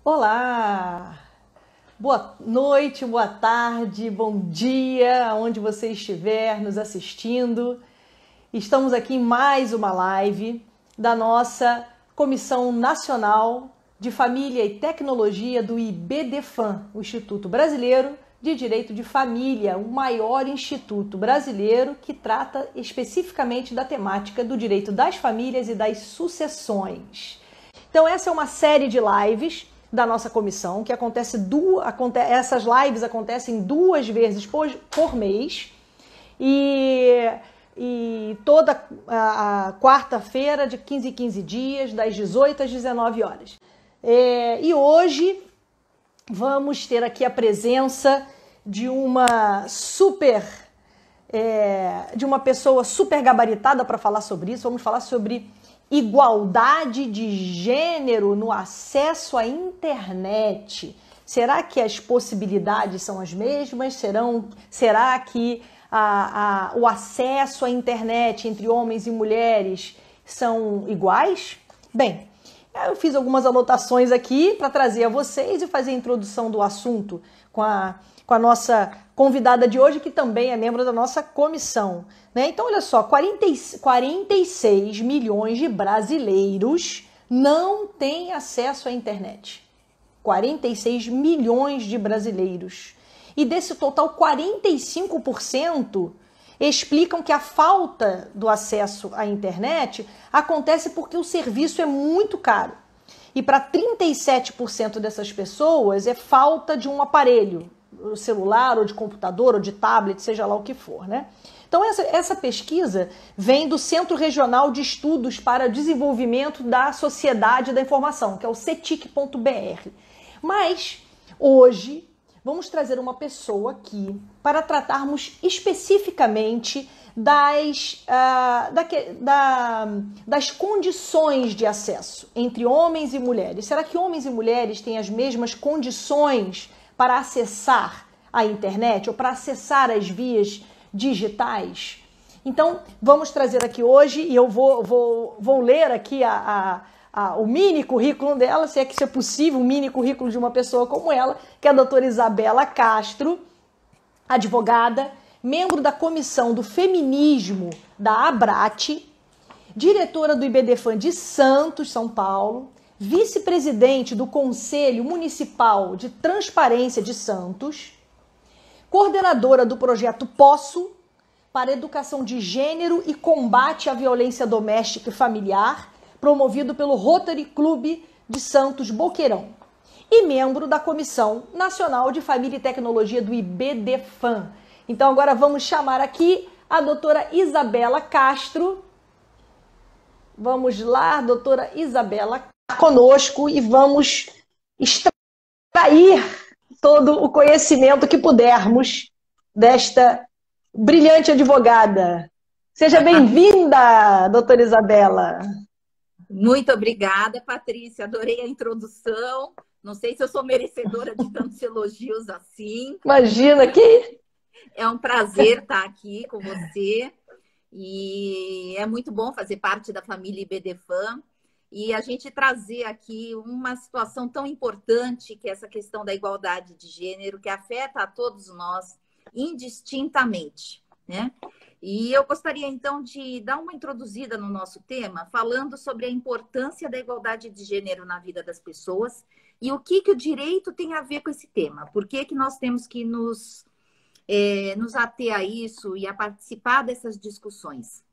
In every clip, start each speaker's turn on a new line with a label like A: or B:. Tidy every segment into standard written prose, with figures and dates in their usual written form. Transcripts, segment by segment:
A: Olá! Boa noite, boa tarde, bom dia, aonde você estiver nos assistindo. Estamos aqui em mais uma live da nossa Comissão Nacional de Família e Tecnologia do IBDFAM, o Instituto Brasileiro de Direito de Família, o maior instituto brasileiro que trata especificamente da temática do direito das famílias e das sucessões. Então essa é uma série de lives da nossa comissão, que essas lives acontecem 2 vezes por mês e toda a quarta-feira de 15 em 15 dias, das 18 às 19 horas. E hoje vamos ter aqui a presença de uma pessoa super gabaritada para falar sobre isso. Vamos falar sobre igualdade de gênero no acesso à internet. Será que as possibilidades são as mesmas? Será que o acesso à internet entre homens e mulheres são iguais? Bem, eu fiz algumas anotações aqui para trazer a vocês e fazer a introdução do assunto com a nossa convidada de hoje, que também é membro da nossa comissão. Então, olha só, 46 milhões de brasileiros não têm acesso à internet. 46 milhões de brasileiros. E desse total, 45% explicam que a falta do acesso à internet acontece porque o serviço é muito caro. E para 37% dessas pessoas é falta de um aparelho, celular ou de computador ou de tablet, seja lá o que for, né? Então essa pesquisa vem do Centro Regional de Estudos para Desenvolvimento da Sociedade da Informação, que é o cetic.br. Mas hoje vamos trazer uma pessoa aqui para tratarmos especificamente das condições de acesso entre homens e mulheres. Será que homens e mulheres têm as mesmas condições para acessar a internet ou para acessar as vias digitais? Então, vamos trazer aqui hoje, e eu vou ler aqui o mini currículo dela, se é que isso é possível, o mini currículo de uma pessoa como ela, que é a doutora Isabela Castro, advogada, membro da Comissão do Feminismo da ABRAT, diretora do IBDFAM de Santos, São Paulo, vice-presidente do Conselho Municipal de Transparência de Santos, coordenadora do projeto Posso para Educação de Gênero e Combate à Violência Doméstica e Familiar, promovido pelo Rotary Clube de Santos Boqueirão, e membro da Comissão Nacional de Família e Tecnologia do IBDFAM. Então agora vamos chamar aqui a doutora Isabela Castro. Vamos lá, doutora Isabela, conosco, e vamos extrair todo o conhecimento que pudermos desta brilhante advogada. Seja bem-vinda, doutora Isabela.
B: Muito obrigada, Patrícia. Adorei a introdução. Não sei se eu sou merecedora de tantos elogios assim.
A: Imagina que...
B: É um prazer estar aqui com você. E é muito bom fazer parte da família IBDFAM e a gente trazer aqui uma situação tão importante, que é essa questão da igualdade de gênero, que afeta a todos nós indistintamente, né? E eu gostaria, então, de dar uma introduzida no nosso tema, falando sobre a importância da igualdade de gênero na vida das pessoas e o que o direito tem a ver com esse tema. Por que nós temos que nos ater a isso e a participar dessas discussões?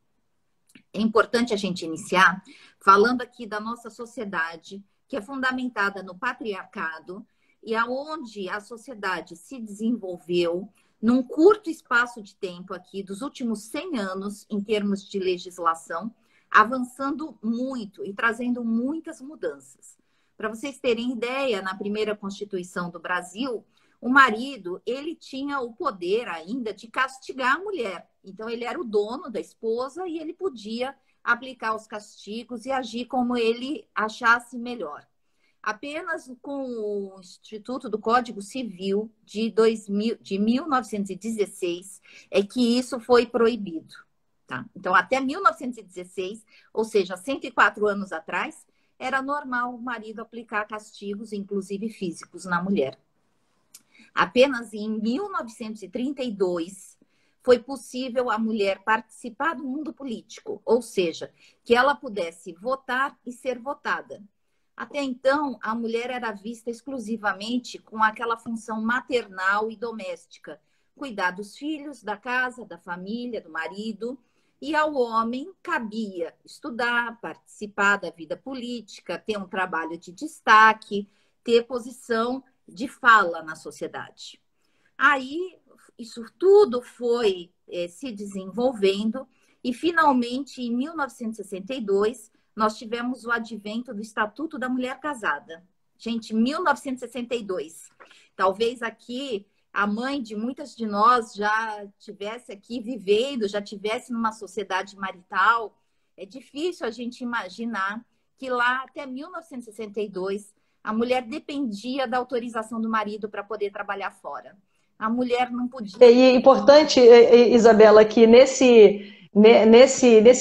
B: É importante a gente iniciar falando aqui da nossa sociedade, que é fundamentada no patriarcado e aonde a sociedade se desenvolveu num curto espaço de tempo aqui, dos últimos 100 anos, em termos de legislação, avançando muito e trazendo muitas mudanças. Para vocês terem ideia, na primeira Constituição do Brasil, o marido, ele tinha o poder ainda de castigar a mulher. Então, ele era o dono da esposa e ele podia aplicar os castigos e agir como ele achasse melhor. Apenas com o Instituto do Código Civil de 1916 é que isso foi proibido. Tá? Então, até 1916, ou seja, 104 anos atrás, era normal o marido aplicar castigos, inclusive físicos, na mulher. Apenas em 1932 foi possível a mulher participar do mundo político, ou seja, que ela pudesse votar e ser votada. Até então, a mulher era vista exclusivamente com aquela função maternal e doméstica, cuidar dos filhos, da casa, da família, do marido, e ao homem cabia estudar, participar da vida política, ter um trabalho de destaque, ter posição de fala na sociedade. Aí, isso tudo foi se desenvolvendo e, finalmente, em 1962, nós tivemos o advento do Estatuto da Mulher Casada. Gente, 1962. Talvez aqui a mãe de muitas de nós já tivesse aqui vivendo, já tivesse numa sociedade marital. É difícil a gente imaginar que lá, até 1962, a mulher dependia da autorização do marido para poder trabalhar fora. A mulher não podia...
A: E é importante, Isabela, que nesse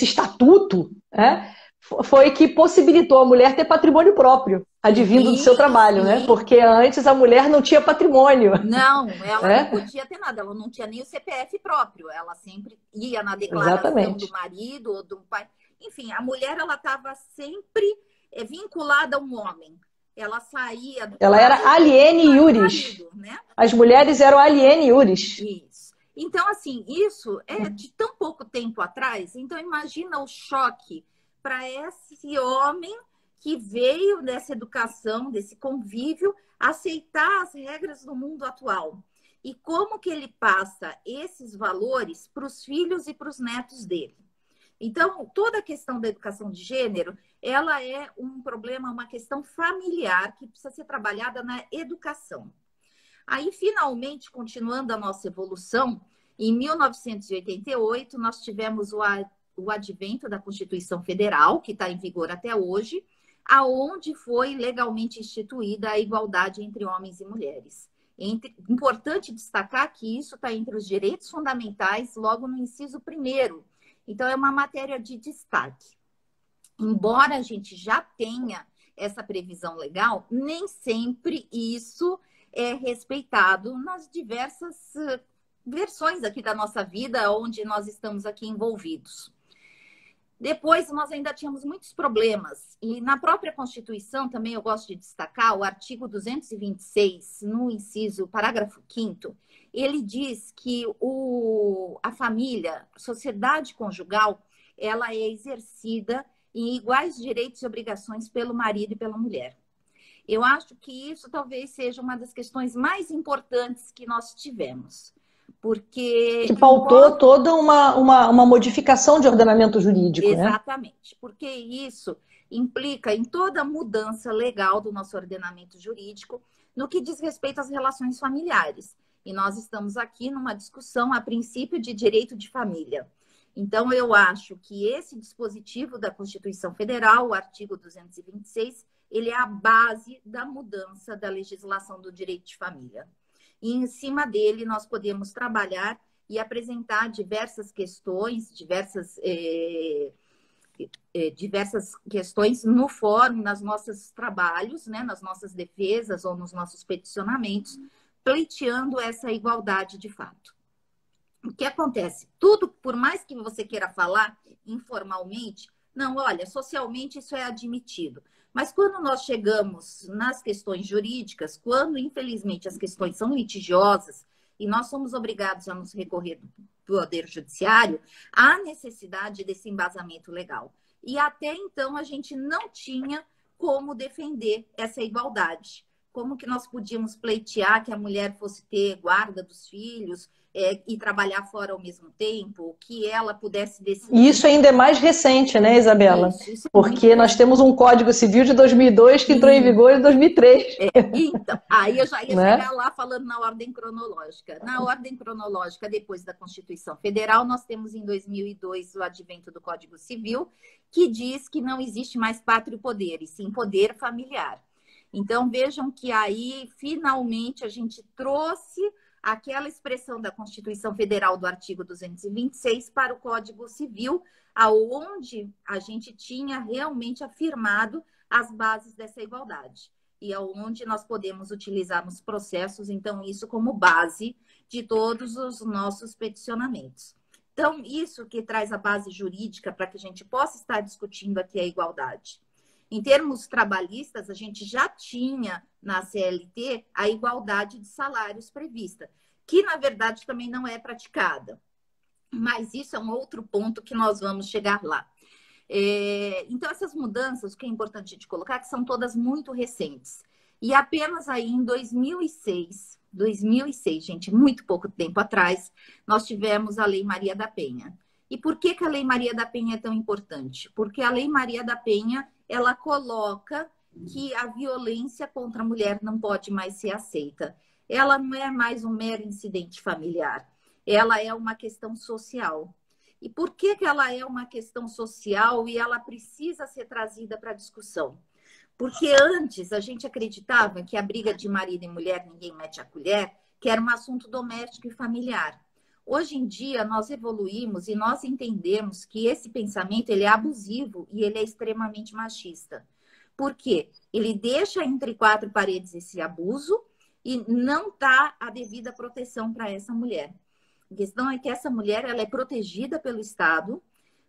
A: estatuto, né, foi que possibilitou a mulher ter patrimônio próprio, advindo do seu trabalho, né? Porque antes a mulher não tinha patrimônio.
B: Não, ela não podia ter nada, ela não tinha nem o CPF próprio, ela sempre ia na declaração do marido ou do pai. Enfim, a mulher ela estava sempre vinculada a um homem. Ela saía...
A: Ela era aliene iuris.
B: Marido, né?
A: As mulheres eram aliene iuris.
B: Isso. Então, assim, isso é de tão pouco tempo atrás. Então, imagina o choque para esse homem que veio dessa educação, desse convívio, aceitar as regras do mundo atual. E como que ele passa esses valores para os filhos e para os netos dele. Então, toda a questão da educação de gênero, ela é um problema, uma questão familiar que precisa ser trabalhada na educação. Aí, finalmente, continuando a nossa evolução, em 1988, nós tivemos o advento da Constituição Federal, que está em vigor até hoje, aonde foi legalmente instituída a igualdade entre homens e mulheres. Importante destacar que isso está entre os direitos fundamentais, logo no inciso 1º. Então, é uma matéria de destaque. Embora a gente já tenha essa previsão legal, nem sempre isso é respeitado nas diversas versões aqui da nossa vida, onde nós estamos aqui envolvidos. Depois, nós ainda tínhamos muitos problemas. E na própria Constituição, também eu gosto de destacar, o artigo 226, no inciso, parágrafo 5º, ele diz que a família, a sociedade conjugal, ela é exercida em iguais direitos e obrigações pelo marido e pela mulher. Eu acho que isso talvez seja uma das questões mais importantes que nós tivemos. Porque... Que
A: faltou toda uma modificação de ordenamento jurídico,
B: exatamente, né? Porque isso implica em toda a mudança legal do nosso ordenamento jurídico no que diz respeito às relações familiares. E nós estamos aqui numa discussão a princípio de direito de família. Então, eu acho que esse dispositivo da Constituição Federal, o artigo 226, ele é a base da mudança da legislação do direito de família. E em cima dele nós podemos trabalhar e apresentar diversas questões, diversas questões no fórum, nos nossos trabalhos, né, nas nossas defesas ou nos nossos peticionamentos, pleiteando essa igualdade de fato. O que acontece? Tudo, por mais que você queira falar informalmente, não, olha, socialmente isso é admitido. Mas quando nós chegamos nas questões jurídicas, quando, infelizmente, as questões são litigiosas e nós somos obrigados a nos recorrer do Poder Judiciário, há necessidade desse embasamento legal. E até então a gente não tinha como defender essa igualdade. Como que nós podíamos pleitear que a mulher fosse ter guarda dos filhos e trabalhar fora ao mesmo tempo, que ela pudesse decidir.
A: E isso ainda é mais recente, né, Isabela? Isso porque nós temos um Código Civil de 2002 que entrou em vigor em 2003.
B: Então, aí eu já ia chegar lá falando na ordem cronológica. Na ordem cronológica, depois da Constituição Federal, nós temos em 2002 o advento do Código Civil, que diz que não existe mais pátrio poder, e sim poder familiar. Então, vejam que aí, finalmente, a gente trouxe aquela expressão da Constituição Federal do artigo 226 para o Código Civil, aonde a gente tinha realmente afirmado as bases dessa igualdade. E aonde nós podemos utilizar nos processos, então, isso como base de todos os nossos peticionamentos. Então, isso que traz a base jurídica para que a gente possa estar discutindo aqui a igualdade. Em termos trabalhistas, a gente já tinha na CLT a igualdade de salários prevista, que, na verdade, também não é praticada. Mas isso é um outro ponto que nós vamos chegar lá. Então, essas mudanças, o que é importante de colocar, que são todas muito recentes. E apenas aí em 2006, gente, muito pouco tempo atrás, nós tivemos a Lei Maria da Penha. E por que a Lei Maria da Penha é tão importante? Porque a Lei Maria da Penha, ela coloca que a violência contra a mulher não pode mais ser aceita. Ela não é mais um mero incidente familiar. Ela é uma questão social. E por que ela é uma questão social e ela precisa ser trazida para a discussão? Porque antes a gente acreditava que a briga de marido e mulher, ninguém mete a colher, que era um assunto doméstico e familiar. Hoje em dia, nós evoluímos e nós entendemos que esse pensamento ele é abusivo e ele é extremamente machista. Por quê? Ele deixa entre quatro paredes esse abuso e não dá a devida proteção para essa mulher. A questão é que essa mulher ela é protegida pelo Estado.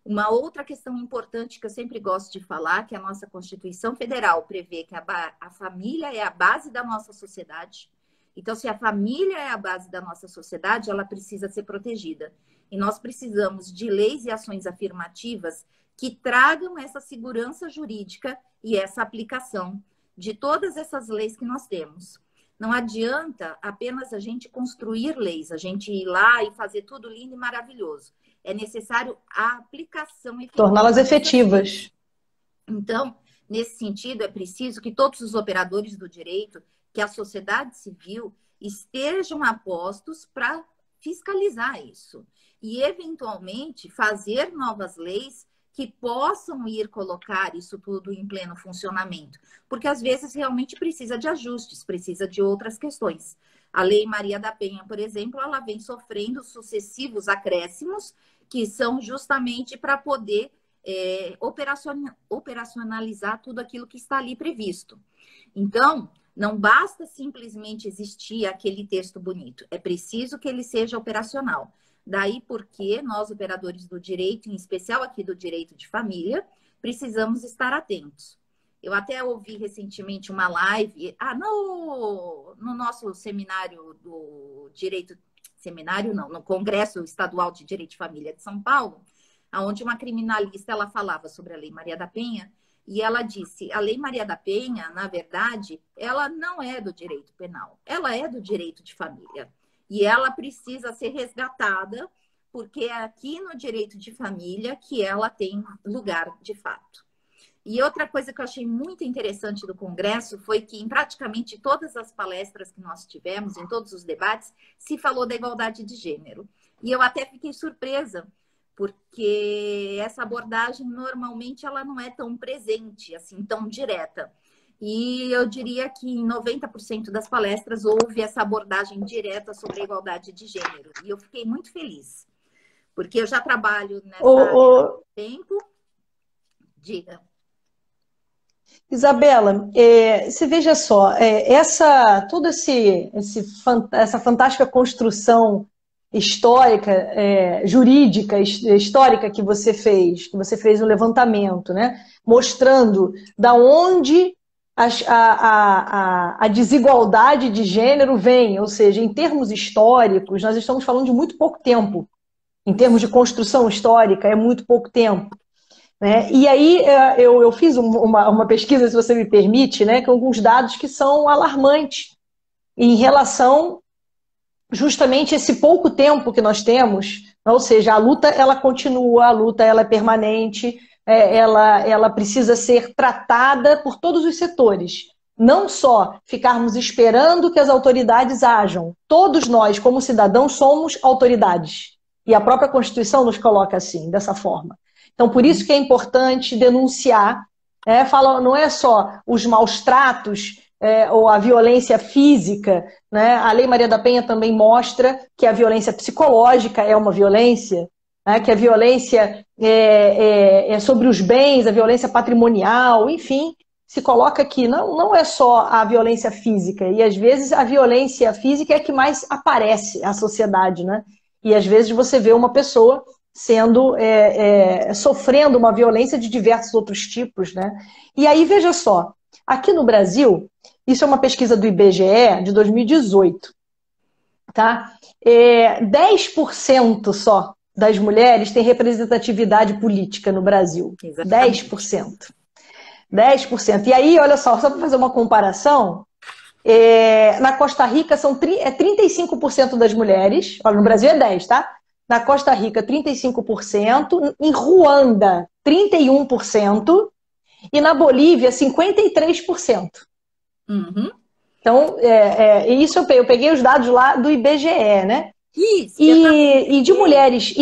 B: Uma outra questão importante que eu sempre gosto de falar, que a nossa Constituição Federal prevê que a família é a base da nossa sociedade. Então, se a família é a base da nossa sociedade, ela precisa ser protegida. E nós precisamos de leis e ações afirmativas que tragam essa segurança jurídica e essa aplicação de todas essas leis que nós temos. Não adianta apenas a gente construir leis, a gente ir lá e fazer tudo lindo e maravilhoso. É necessário a aplicação efetiva.
A: Torná-las efetivas.
B: Então, nesse sentido, é preciso que todos os operadores do direito, que a sociedade civil estejam apostos para fiscalizar isso e, eventualmente, fazer novas leis que possam ir colocar isso tudo em pleno funcionamento. Porque, às vezes, realmente precisa de ajustes, precisa de outras questões. A Lei Maria da Penha, por exemplo, ela vem sofrendo sucessivos acréscimos que são justamente para poder operacionalizar tudo aquilo que está ali previsto. Então, não basta simplesmente existir aquele texto bonito, é preciso que ele seja operacional. Daí porque nós, operadores do direito, em especial aqui do direito de família, precisamos estar atentos. Eu até ouvi recentemente uma live, no nosso seminário do direito, no Congresso Estadual de Direito de Família de São Paulo, onde uma criminalista ela falava sobre a Lei Maria da Penha, e ela disse, a Lei Maria da Penha, na verdade, ela não é do direito penal, ela é do direito de família. E ela precisa ser resgatada, porque é aqui no direito de família que ela tem lugar de fato. E outra coisa que eu achei muito interessante do Congresso foi que em praticamente todas as palestras que nós tivemos, em todos os debates, se falou da igualdade de gênero. E eu até fiquei surpresa, porque essa abordagem normalmente ela não é tão presente, assim, tão direta. E eu diria que em 90% das palestras houve essa abordagem direta sobre a igualdade de gênero. E eu fiquei muito feliz, porque eu já trabalho nessa área há tempo. Diga.
A: Isabela, você veja só, toda essa fantástica construção histórica, jurídica, histórica que você fez um levantamento, né, mostrando da onde a desigualdade de gênero vem, ou seja, em termos históricos, nós estamos falando de muito pouco tempo. Em termos de construção histórica, é muito pouco tempo. Né? E aí eu fiz uma pesquisa, se você me permite, né, com alguns dados que são alarmantes em relação justamente a esse pouco tempo que nós temos, ou seja, a luta ela continua, a luta ela é permanente, ela precisa ser tratada por todos os setores. Não só ficarmos esperando que as autoridades ajam. Todos nós, como cidadãos, somos autoridades. E a própria Constituição nos coloca assim, dessa forma. Então, por isso que é importante denunciar. Não é só os maus tratos ou a violência física. Né? A Lei Maria da Penha também mostra que a violência psicológica é uma violência. né, que a violência é sobre os bens, a violência patrimonial, enfim, se coloca que não é só a violência física, e às vezes a violência física é a que mais aparece à sociedade, né? E às vezes você vê uma pessoa sendo sofrendo uma violência de diversos outros tipos, né? E aí, veja só, aqui no Brasil, isso é uma pesquisa do IBGE de 2018, tá? 10% só das mulheres têm representatividade política no Brasil.
B: Exatamente.
A: 10%. 10%. E aí, olha só para fazer uma comparação, na Costa Rica são 35% das mulheres, olha, no Brasil é 10%, tá? Na Costa Rica, 35%, em Ruanda, 31%, e na Bolívia, 53%.
B: Uhum.
A: Então, isso eu peguei os dados lá do IBGE, né?
B: Isso,
A: E de mulheres.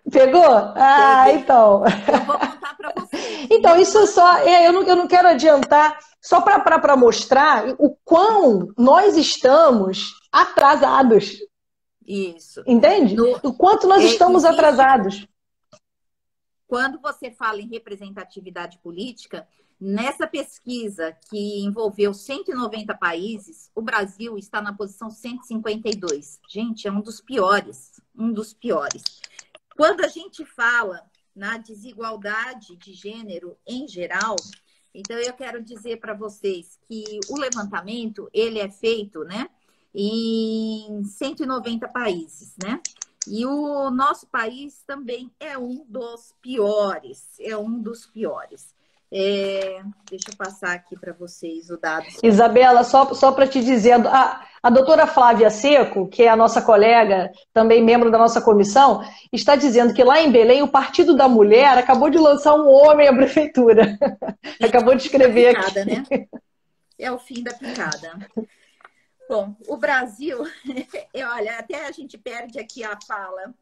A: Pegou? Ah,
B: peguei.
A: então.
B: Eu vou contar para você.
A: Então, isso só. Eu não quero adiantar, só para mostrar o quão nós estamos atrasados.
B: Isso.
A: Entende? O quanto nós estamos atrasados.
B: Quando você fala em representatividade política, nessa pesquisa que envolveu 190 países, o Brasil está na posição 152. Gente, é um dos piores, um dos piores. Quando a gente fala na desigualdade de gênero em geral, então eu quero dizer para vocês que o levantamento, ele é feito, né, em 190 países, né? E o nosso país também é um dos piores, deixa eu passar aqui para vocês o dado.
A: Isabela, só para te dizer, a doutora Flávia Seco, que é a nossa colega, também membro da nossa comissão, está dizendo que lá em Belém o Partido da Mulher acabou de lançar um homem à prefeitura. Acabou de escrever
B: picada,
A: aqui.
B: Né? É o fim da picada. Bom, o Brasil, olha, até a gente perde aqui a fala.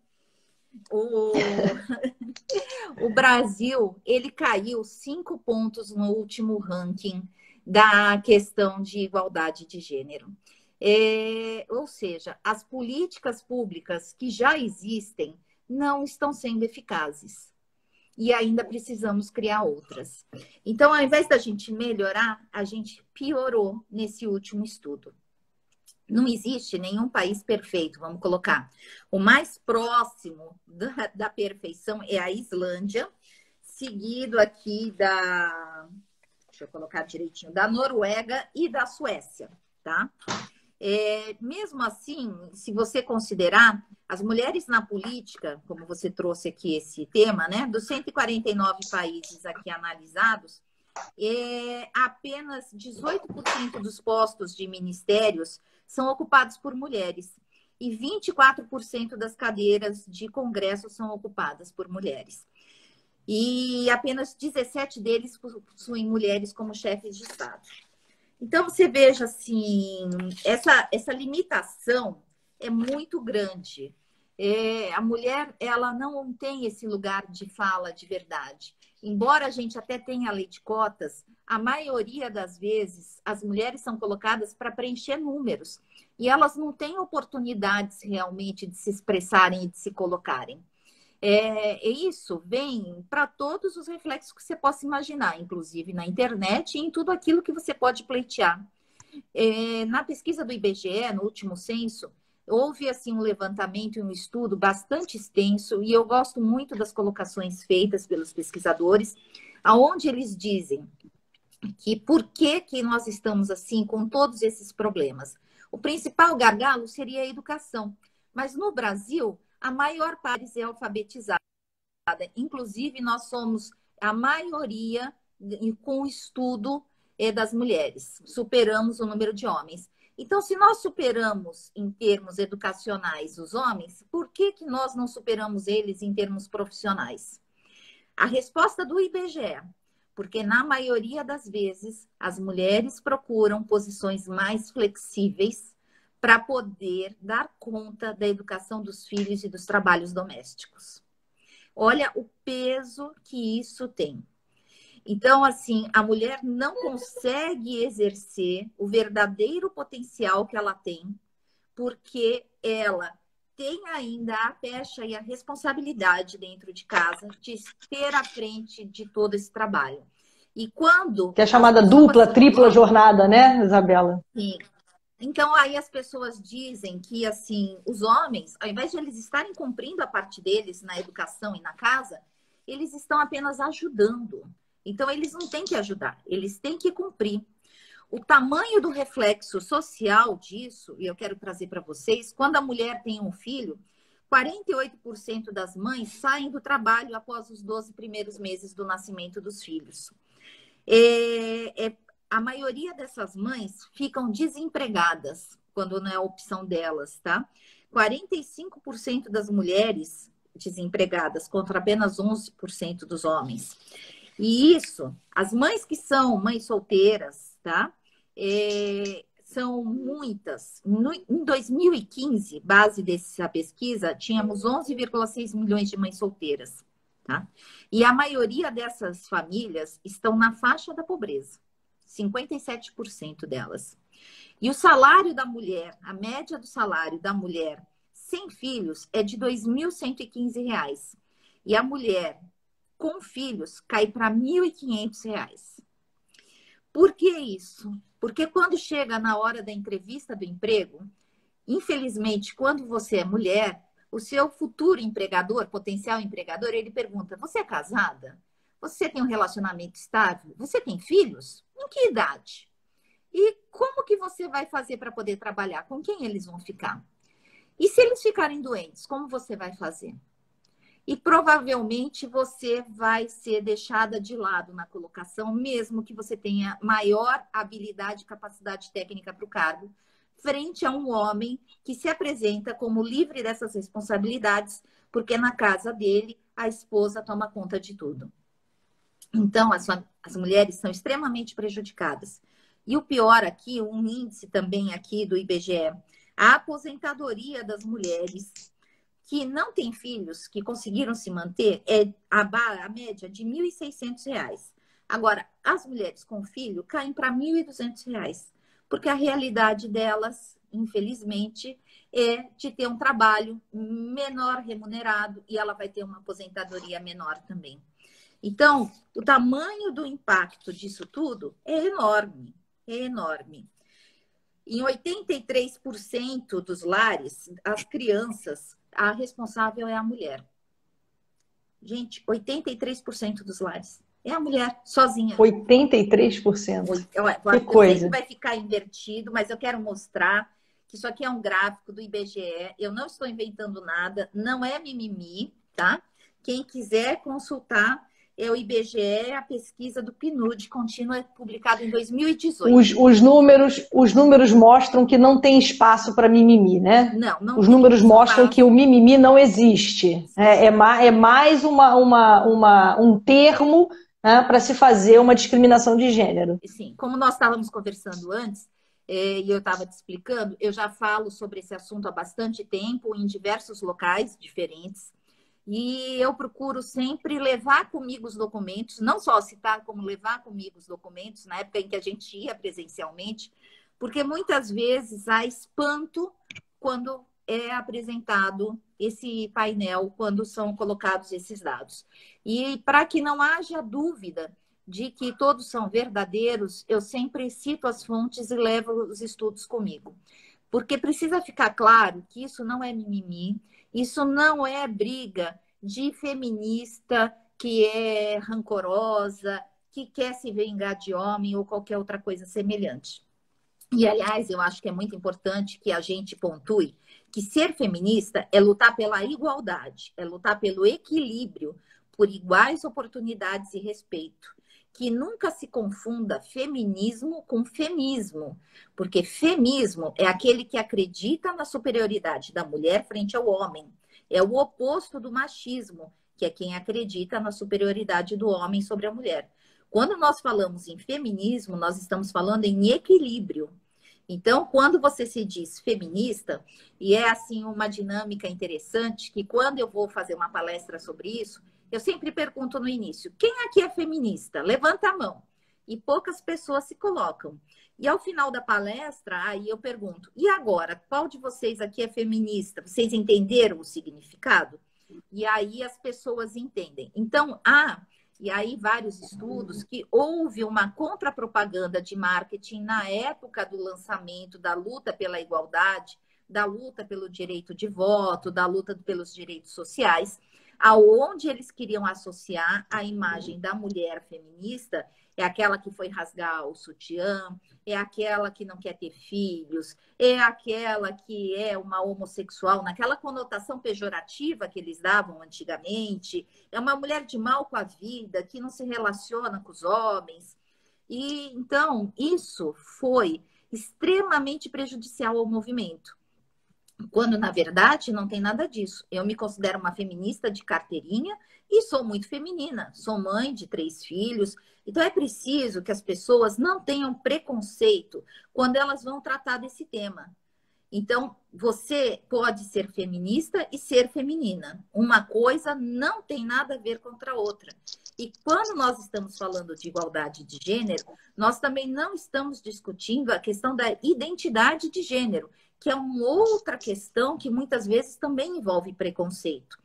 B: O Brasil, ele caiu 5 pontos no último ranking da questão de igualdade de gênero. Ou seja, as políticas públicas que já existem não estão sendo eficazes. E ainda precisamos criar outras. Então, ao invés da gente melhorar, a gente piorou nesse último estudo. Não existe nenhum país perfeito, vamos colocar. O mais próximo da perfeição é a Islândia, seguido aqui deixa eu colocar direitinho, da Noruega e da Suécia, tá? Mesmo assim, se você considerar as mulheres na política, como você trouxe aqui esse tema, né? Dos 149 países aqui analisados, apenas 18% dos postos de ministérios são ocupados por mulheres e 24% das cadeiras de congresso são ocupadas por mulheres. E apenas 17 deles possuem mulheres como chefes de Estado. Então, você veja, assim, essa limitação é muito grande. A mulher, ela não tem esse lugar de fala de verdade. Embora a gente até tenha a lei de cotas, a maioria das vezes as mulheres são colocadas para preencher números e elas não têm oportunidades realmente de se expressarem e de se colocarem. Isso vem para todos os reflexos que você possa imaginar, inclusive na internet e em tudo aquilo que você pode pleitear. Na pesquisa do IBGE, no último censo, houve assim um levantamento e um estudo bastante extenso, e eu gosto muito das colocações feitas pelos pesquisadores, aonde eles dizem que por que nós estamos assim com todos esses problemas. O principal gargalo seria a educação, mas no Brasil a maior parte é alfabetizada, inclusive nós somos a maioria com o estudo das mulheres, superamos o número de homens. Então, se nós superamos em termos educacionais os homens, por que nós não superamos eles em termos profissionais? A resposta do IBGE, porque na maioria das vezes as mulheres procuram posições mais flexíveis para poder dar conta da educação dos filhos e dos trabalhos domésticos. Olha o peso que isso tem. Então, assim, a mulher não consegue exercer o verdadeiro potencial que ela tem, porque ela tem ainda a pecha e a responsabilidade dentro de casa de ter à frente de todo esse trabalho. E quando...
A: Que é a chamada dupla, tripla jornada, né, Isabela?
B: Sim. Então, aí as pessoas dizem que, assim, os homens, ao invés de eles estarem cumprindo a parte deles na educação e na casa, eles estão apenas ajudando. Então, eles não têm que ajudar, eles têm que cumprir. O tamanho do reflexo social disso, e eu quero trazer para vocês, quando a mulher tem um filho, 48% das mães saem do trabalho após os 12 primeiros meses do nascimento dos filhos. A maioria dessas mães ficam desempregadas quando não é a opção delas, tá? 45% das mulheres desempregadas contra apenas 11% dos homens. E isso, as mães que são mães solteiras, tá? São muitas. Em 2015, base dessa pesquisa, tínhamos 11,6 milhões de mães solteiras, tá? E a maioria dessas famílias estão na faixa da pobreza, 57% delas. E o salário da mulher, a média do salário da mulher sem filhos é de R$ 2.115. E a mulher com filhos cai para R$ 1.500. Por que isso? Porque quando chega na hora da entrevista do emprego, infelizmente, quando você é mulher, o seu futuro empregador, potencial empregador, ele pergunta: você é casada? Você tem um relacionamento estável? Você tem filhos? Em que idade? E como que você vai fazer para poder trabalhar? Com quem eles vão ficar? E se eles ficarem doentes, como você vai fazer? E provavelmente você vai ser deixada de lado na colocação, mesmo que você tenha maior habilidade e capacidade técnica para o cargo, frente a um homem que se apresenta como livre dessas responsabilidades, porque na casa dele a esposa toma conta de tudo. Então, as mulheres são extremamente prejudicadas. E o pior aqui, um índice também aqui do IBGE, a aposentadoria das mulheres que não têm filhos, que conseguiram se manter, é a média de R$ 1.600. Agora, as mulheres com filho caem para R$ 1.200, porque a realidade delas, infelizmente, é de ter um trabalho menor remunerado e ela vai ter uma aposentadoria menor também. Então, o tamanho do impacto disso tudo é enorme, é enorme. Em 83% dos lares, as crianças, a responsável é a mulher. Gente, 83% dos lares. É a mulher, sozinha.
A: 83%. Que coisa.
B: Eu sei que vai ficar invertido, mas eu quero mostrar que isso aqui é um gráfico do IBGE. Eu não estou inventando nada, não é mimimi, tá? Quem quiser consultar, é o IBGE, a pesquisa do PNUD contínua, publicada em 2018.
A: Os números mostram que não tem espaço para mimimi, né?
B: Não.
A: Os números mostram que o mimimi não existe. É mais um termo, né, para se fazer uma discriminação de gênero.
B: Sim, como nós estávamos conversando antes, e eu estava te explicando, eu já falo sobre esse assunto há bastante tempo, em diversos locais diferentes. E eu procuro sempre levar comigo os documentos, não só citar, como levar comigo os documentos, na época em que a gente ia presencialmente, porque muitas vezes há espanto quando é apresentado esse painel, quando são colocados esses dados. E para que não haja dúvida de que todos são verdadeiros, eu sempre cito as fontes e levo os estudos comigo. Porque precisa ficar claro que isso não é mimimi, isso não é briga de feminista que é rancorosa, que quer se vingar de homem ou qualquer outra coisa semelhante. E, aliás, eu acho que é muito importante que a gente pontue que ser feminista é lutar pela igualdade, é lutar pelo equilíbrio, por iguais oportunidades e respeito. Que nunca se confunda feminismo com femismo, porque femismo é aquele que acredita na superioridade da mulher frente ao homem. É o oposto do machismo, que é quem acredita na superioridade do homem sobre a mulher. Quando nós falamos em feminismo, nós estamos falando em equilíbrio. Então, quando você se diz feminista, e é assim uma dinâmica interessante, que quando eu vou fazer uma palestra sobre isso, eu sempre pergunto no início: quem aqui é feminista? Levanta a mão. e poucas pessoas se colocam. E ao final da palestra, aí eu pergunto, e agora, qual de vocês aqui é feminista? Vocês entenderam o significado? E aí as pessoas entendem. Então, e aí vários estudos que houve uma contrapropaganda de marketing na época do lançamento da luta pela igualdade, da luta pelo direito de voto, da luta pelos direitos sociais, aonde eles queriam associar a imagem da mulher feminista, é aquela que foi rasgar o sutiã, é aquela que não quer ter filhos, é aquela que é uma homossexual, naquela conotação pejorativa que eles davam antigamente, é uma mulher de mal com a vida, que não se relaciona com os homens. E então, isso foi extremamente prejudicial ao movimento. Quando, na verdade, não tem nada disso. Eu me considero uma feminista de carteirinha e sou muito feminina. Sou mãe de 3 filhos. Então, é preciso que as pessoas não tenham preconceito quando elas vão tratar desse tema. Então, você pode ser feminista e ser feminina. Uma coisa não tem nada a ver contra a outra. E quando nós estamos falando de igualdade de gênero, nós também não estamos discutindo a questão da identidade de gênero, que é uma outra questão que muitas vezes também envolve preconceito.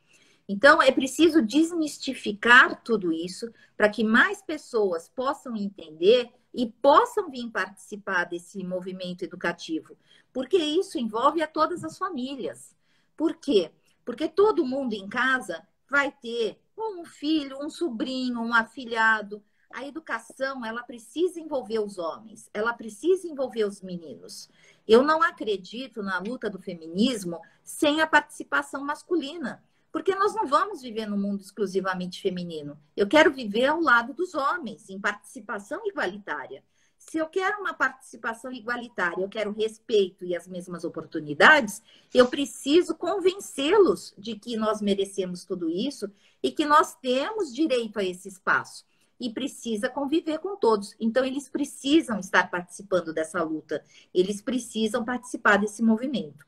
B: Então, é preciso desmistificar tudo isso para que mais pessoas possam entender e possam vir participar desse movimento educativo, porque isso envolve a todas as famílias. Por quê? Porque todo mundo em casa vai ter um filho, um sobrinho, um afilhado. A educação, ela precisa envolver os homens, ela precisa envolver os meninos. Eu não acredito na luta do feminismo sem a participação masculina, porque nós não vamos viver num mundo exclusivamente feminino. Eu quero viver ao lado dos homens, em participação igualitária. Se eu quero uma participação igualitária, eu quero respeito e as mesmas oportunidades, eu preciso convencê-los de que nós merecemos tudo isso e que nós temos direito a esse espaço. E precisa conviver com todos. Então, eles precisam estar participando dessa luta. Eles precisam participar desse movimento.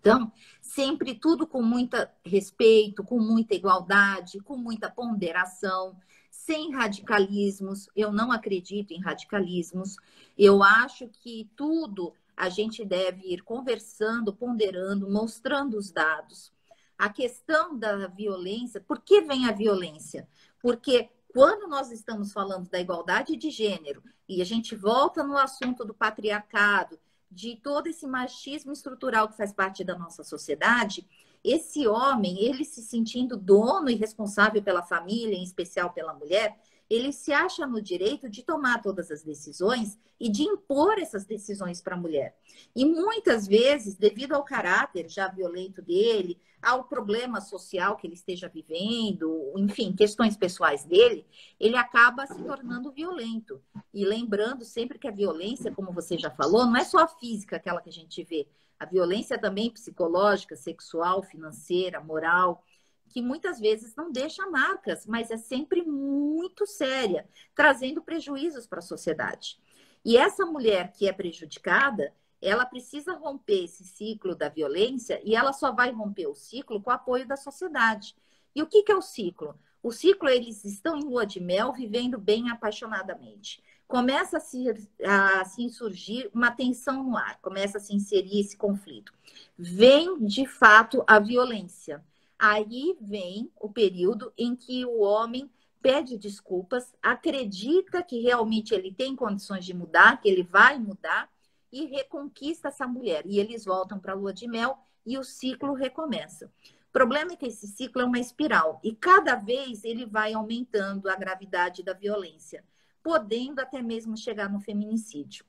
B: Então, sempre tudo com muito respeito, com muita igualdade, com muita ponderação, sem radicalismos. Eu não acredito em radicalismos. Eu acho que tudo a gente deve ir conversando, ponderando, mostrando os dados. A questão da violência, por que vem a violência? Porque quando nós estamos falando da igualdade de gênero e a gente volta no assunto do patriarcado, de todo esse machismo estrutural que faz parte da nossa sociedade, esse homem, ele se sentindo dono e responsável pela família, em especial pela mulher, ele se acha no direito de tomar todas as decisões e de impor essas decisões para a mulher. E muitas vezes, devido ao caráter já violento dele, ao problema social que ele esteja vivendo, enfim, questões pessoais dele, ele acaba se tornando violento. E lembrando sempre que a violência, como você já falou, não é só a física, aquela que a gente vê. A violência também psicológica, sexual, financeira, moral, que muitas vezes não deixa marcas, mas é sempre muito séria, trazendo prejuízos para a sociedade. E essa mulher que é prejudicada, ela precisa romper esse ciclo da violência e ela só vai romper o ciclo com o apoio da sociedade. E o que é o ciclo? O ciclo, eles estão em lua de mel, vivendo bem apaixonadamente. Começa a se insurgir uma tensão no ar, começa a se inserir esse conflito. Vem, de fato, a violência. Aí vem o período em que o homem pede desculpas, acredita que realmente ele tem condições de mudar, que ele vai mudar, e reconquista essa mulher. E eles voltam para a lua de mel e o ciclo recomeça. O problema é que esse ciclo é uma espiral e cada vez ele vai aumentando a gravidade da violência, podendo até mesmo chegar no feminicídio.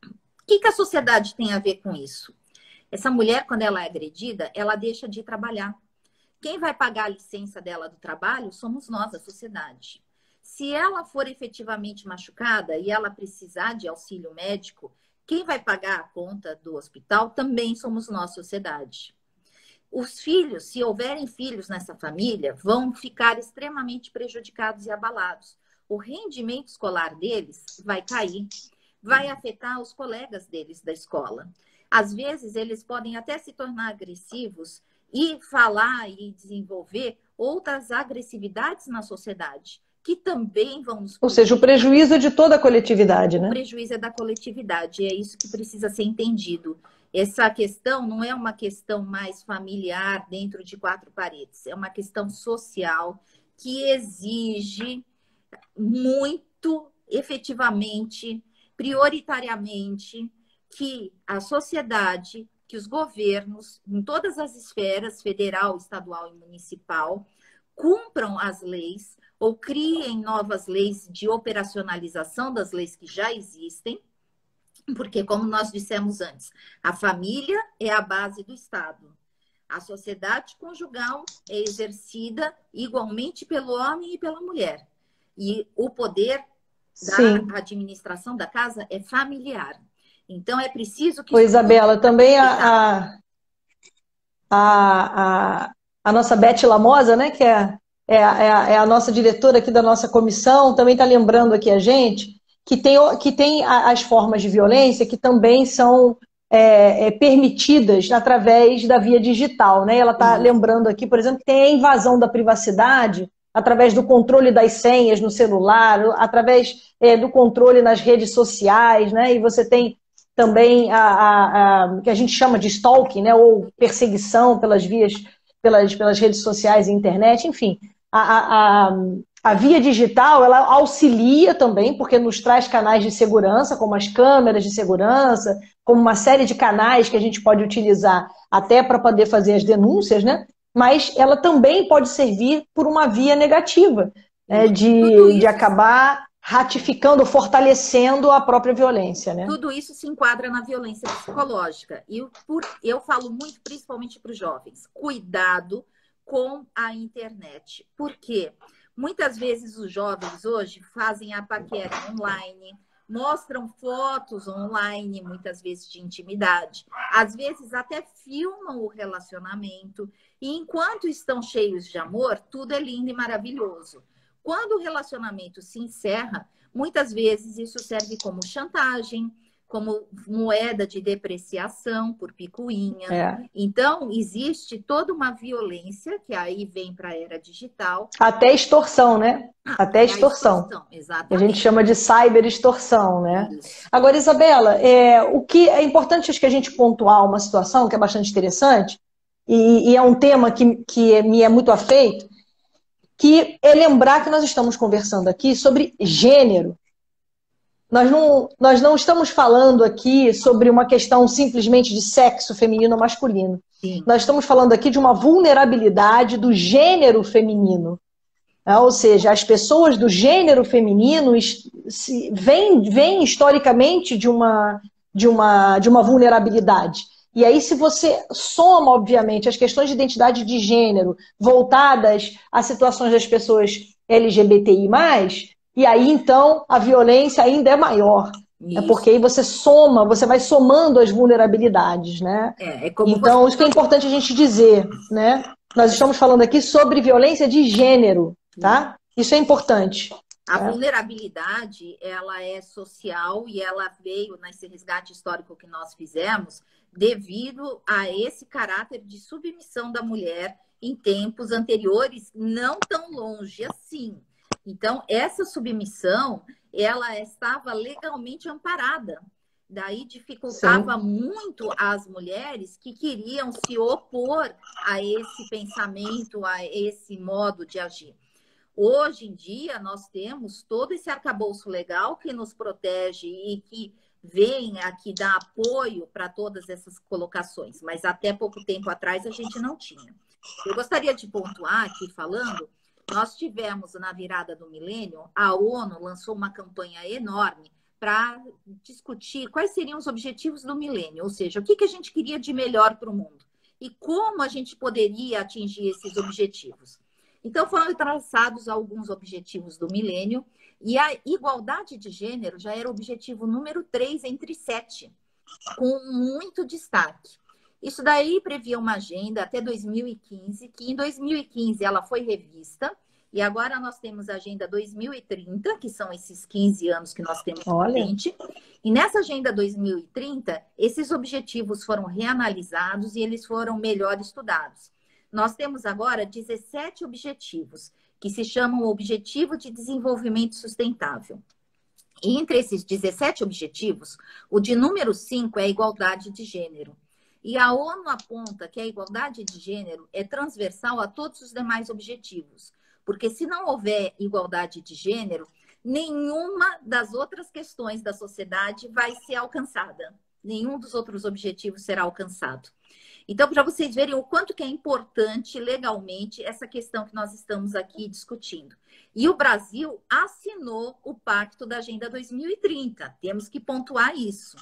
B: O que a sociedade tem a ver com isso? Essa mulher, quando ela é agredida, ela deixa de trabalhar. Quem vai pagar a licença dela do trabalho somos nós, a sociedade. Se ela for efetivamente machucada e ela precisar de auxílio médico, quem vai pagar a conta do hospital também somos nós, sociedade. Os filhos, se houverem filhos nessa família, vão ficar extremamente prejudicados e abalados. O rendimento escolar deles vai cair, vai afetar os colegas deles da escola. Às vezes, eles podem até se tornar agressivos e falar e desenvolver outras agressividades na sociedade, que também vão nos...
A: Ou seja, o prejuízo é de toda a coletividade,
B: O
A: né?
B: prejuízo é da coletividade, é isso que precisa ser entendido. Essa questão não é uma questão mais familiar dentro de quatro paredes, é uma questão social que exige muito efetivamente, prioritariamente, que a sociedade, que os governos, em todas as esferas, federal, estadual e municipal, cumpram as leis ou criem novas leis de operacionalização das leis que já existem, porque, como nós dissemos antes, a família é a base do Estado. A sociedade conjugal é exercida igualmente pelo homem e pela mulher. E o poder
A: Sim.
B: da administração da casa é familiar. Então, é preciso que
A: Ô,
B: isso
A: Isabela,
B: seja
A: também
B: respeitado.
A: a nossa Beth Lamosa, né, que é a nossa diretora aqui da nossa comissão, também está lembrando aqui a gente que tem as formas de violência que também são permitidas através da via digital, né? Ela está lembrando aqui, por exemplo, que tem a invasão da privacidade através do controle das senhas no celular, através do controle nas redes sociais, né? E você tem também que a gente chama de stalking, né? Ou perseguição pelas vias, pelas redes sociais e internet, enfim. A via digital, ela auxilia também, porque nos traz canais de segurança, como as câmeras de segurança, como uma série de canais que a gente pode utilizar até para poder fazer as denúncias, né? Mas ela também pode servir por uma via negativa, né? De acabar ratificando, fortalecendo a própria violência, né?
B: Tudo isso se enquadra na violência psicológica. E eu falo muito, principalmente para os jovens, cuidado com a internet. Por quê? Muitas vezes os jovens hoje fazem a paquera online, mostram fotos online, muitas vezes de intimidade. Às vezes até filmam o relacionamento. E enquanto estão cheios de amor, tudo é lindo e maravilhoso. Quando o relacionamento se encerra, muitas vezes isso serve como chantagem, como moeda de depreciação por picuinha. Então, existe toda uma violência que aí vem para a era digital.
A: Até extorsão, né? Até extorsão.
B: Exatamente.
A: A gente chama de cyberextorsão, né? Isso. Agora, Isabela, o que é importante acho que a gente pontuar uma situação que é bastante interessante, e é um tema que me é muito afeito, que é lembrar que nós estamos conversando aqui sobre gênero. Nós não estamos falando aqui sobre uma questão simplesmente de sexo feminino ou masculino.
B: Sim.
A: Nós estamos falando aqui de uma vulnerabilidade do gênero feminino. Ou seja, as pessoas do gênero feminino vêm historicamente de uma vulnerabilidade. E aí, se você soma, obviamente, as questões de identidade de gênero voltadas a situações das pessoas LGBTI+, e aí, então, a violência ainda é maior. Porque aí você vai somando as vulnerabilidades, né? Então, isso que é importante a gente dizer, né? Nós estamos falando aqui sobre violência de gênero, tá? Isso é importante.
B: A vulnerabilidade, ela é social e ela veio nesse resgate histórico que nós fizemos devido a esse caráter de submissão da mulher em tempos anteriores, não tão longe assim. Então, essa submissão, ela estava legalmente amparada. Daí dificultava muito as mulheres que queriam se opor a esse pensamento, a esse modo de agir. Hoje em dia, nós temos todo esse arcabouço legal que nos protege e que vem aqui dar apoio para todas essas colocações, mas até pouco tempo atrás a gente não tinha. Eu gostaria de pontuar aqui falando, nós tivemos na virada do milênio, a ONU lançou uma campanha enorme para discutir quais seriam os objetivos do milênio, ou seja, o que a gente queria de melhor para o mundo e como a gente poderia atingir esses objetivos. Então, foram traçados alguns objetivos do milênio e a igualdade de gênero já era o objetivo número 3 entre 7, com muito destaque. Isso daí previa uma agenda até 2015, que em 2015 ela foi revista, e agora nós temos a Agenda 2030, que são esses 15 anos que nós temos à frente. E nessa Agenda 2030, esses objetivos foram reanalisados e eles foram melhor estudados. Nós temos agora 17 objetivos que se chama o Objetivo de Desenvolvimento Sustentável. E entre esses 17 objetivos, o de número 5 é a igualdade de gênero. E a ONU aponta que a igualdade de gênero é transversal a todos os demais objetivos, porque se não houver igualdade de gênero, nenhuma das outras questões da sociedade vai ser alcançada. Nenhum dos outros objetivos será alcançado. Então, para vocês verem o quanto que é importante legalmente essa questão que nós estamos aqui discutindo. E o Brasil assinou o Pacto da Agenda 2030. Temos que pontuar isso.